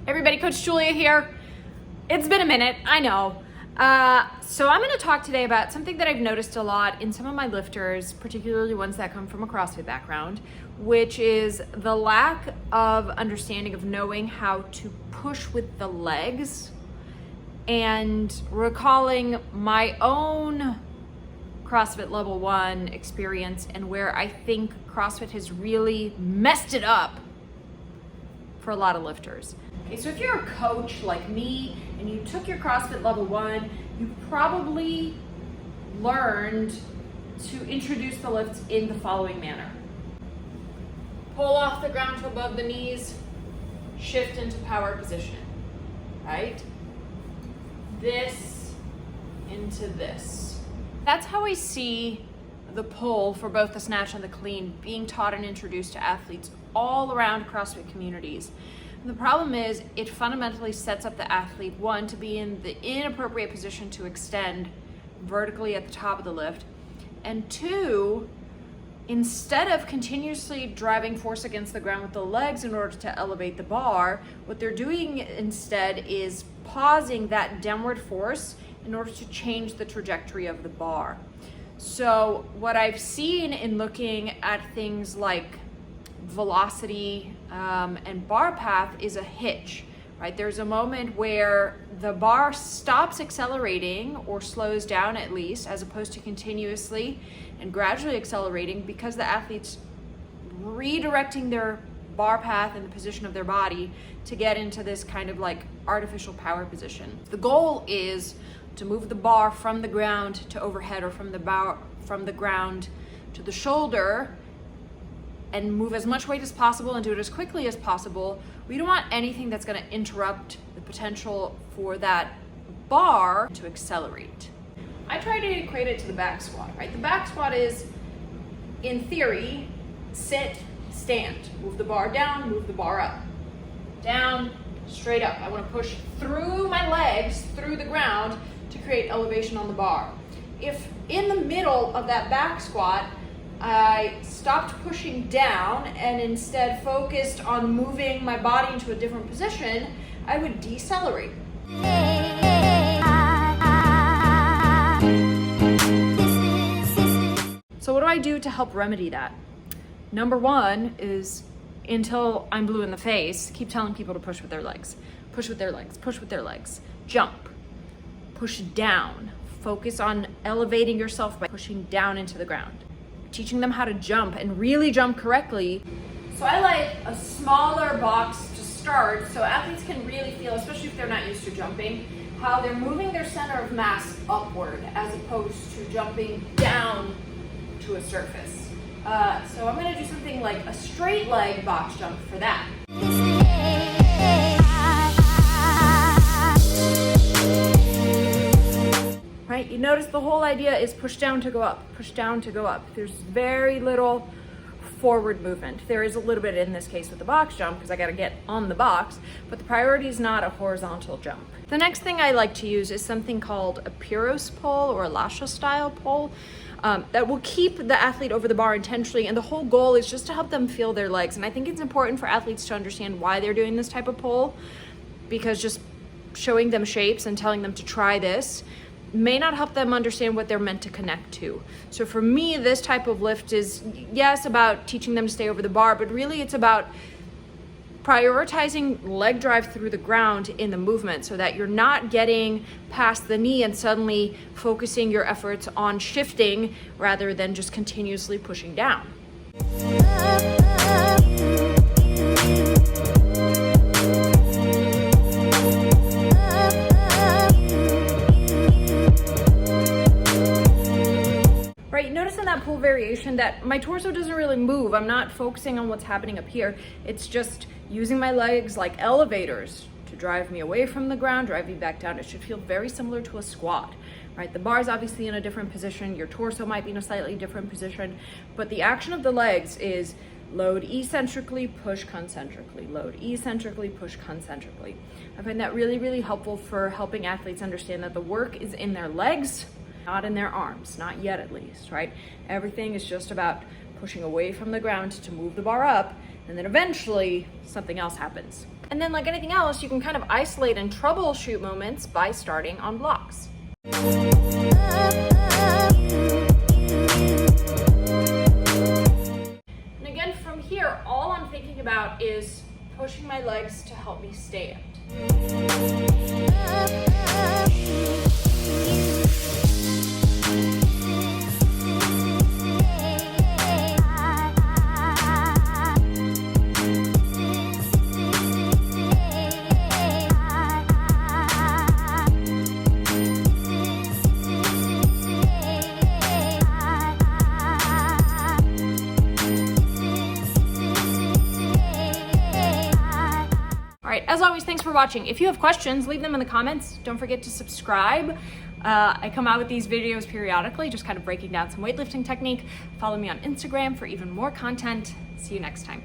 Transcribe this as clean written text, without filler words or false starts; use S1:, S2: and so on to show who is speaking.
S1: Everybody, Coach Julia here. It's been a minute, I know. So I'm going to talk today about something that I've noticed a lot in some of my lifters, particularly ones that come from a CrossFit background, which is the lack of understanding of knowing how to push with the legs, and recalling my own CrossFit level 1 experience and where I think CrossFit has really messed it up for a lot of lifters. Okay, so if you're a coach like me and you took your CrossFit level 1, you probably learned to introduce the lifts in the following manner. Pull off the ground to above the knees, shift into power position, right? This into this. That's how I see the pull for both the snatch and the clean being taught and introduced to athletes all around CrossFit communities. And the problem is it fundamentally sets up the athlete, one, to be in the inappropriate position to extend vertically at the top of the lift, and two, instead of continuously driving force against the ground with the legs in order to elevate the bar, what they're doing instead is pausing that downward force in order to change the trajectory of the bar. So what I've seen in looking at things like velocity and bar path is a hitch, right? There's a moment where the bar stops accelerating or slows down at least, as opposed to continuously and gradually accelerating, because the athlete's redirecting their bar path and the position of their body to get into this kind of like artificial power position. The goal is to move the bar from the ground to overhead, or from the ground to the shoulder, and move as much weight as possible and do it as quickly as possible. We don't want anything that's going to interrupt the potential for that bar to accelerate. I try to equate it to the back squat, right? The back squat is, in theory, sit, stand, move the bar down, move the bar up, down, straight up. I want to push through my legs, through the ground, to create elevation on the bar. If in the middle of that back squat, I stopped pushing down and instead focused on moving my body into a different position, I would decelerate. So what do I do to help remedy that? Number one is, until I'm blue in the face, keep telling people to push with their legs. Push with their legs, push with their legs. Jump, push down. Focus on elevating yourself by pushing down into the ground. Teaching them how to jump and really jump correctly. So I like a smaller box to start so athletes can really feel, especially if they're not used to jumping, how they're moving their center of mass upward as opposed to jumping down to a surface. So I'm going to do something like a straight leg box jump for that. Right? You notice the whole idea is push down to go up, push down to go up. There's very little forward movement. There is a little bit in this case with the box jump because I got to get on the box, but the priority is not a horizontal jump. The next thing I like to use is something called a Pyros pull or a Lasha style pull. That will keep the athlete over the bar intentionally, and the whole goal is just to help them feel their legs. And I think it's important for athletes to understand why they're doing this type of pull, because just showing them shapes and telling them to try this may not help them understand what they're meant to connect to. So for me, this type of lift is, yes, about teaching them to stay over the bar, but really it's about prioritizing leg drive through the ground in the movement so that you're not getting past the knee and suddenly focusing your efforts on shifting rather than just continuously pushing down. Right, notice in that pull variation that my torso doesn't really move. I'm not focusing on what's happening up here. It's just using my legs like elevators to drive me away from the ground, drive me back down. It should feel very similar to a squat, right? The bar is obviously in a different position. Your torso might be in a slightly different position, but the action of the legs is load eccentrically, push concentrically, load eccentrically, push concentrically. I find that really, really helpful for helping athletes understand that the work is in their legs, not in their arms, not yet at least, right? Everything is just about pushing away from the ground to move the bar up, and then eventually something else happens. And then like anything else, you can kind of isolate and troubleshoot moments by starting on blocks. And again, from here, all I'm thinking about is pushing my legs to help me stand. As always, thanks for watching. If you have questions, leave them in the comments. Don't forget to subscribe. I come out with these videos periodically, just kind of breaking down some weightlifting technique. Follow me on Instagram for even more content. See you next time.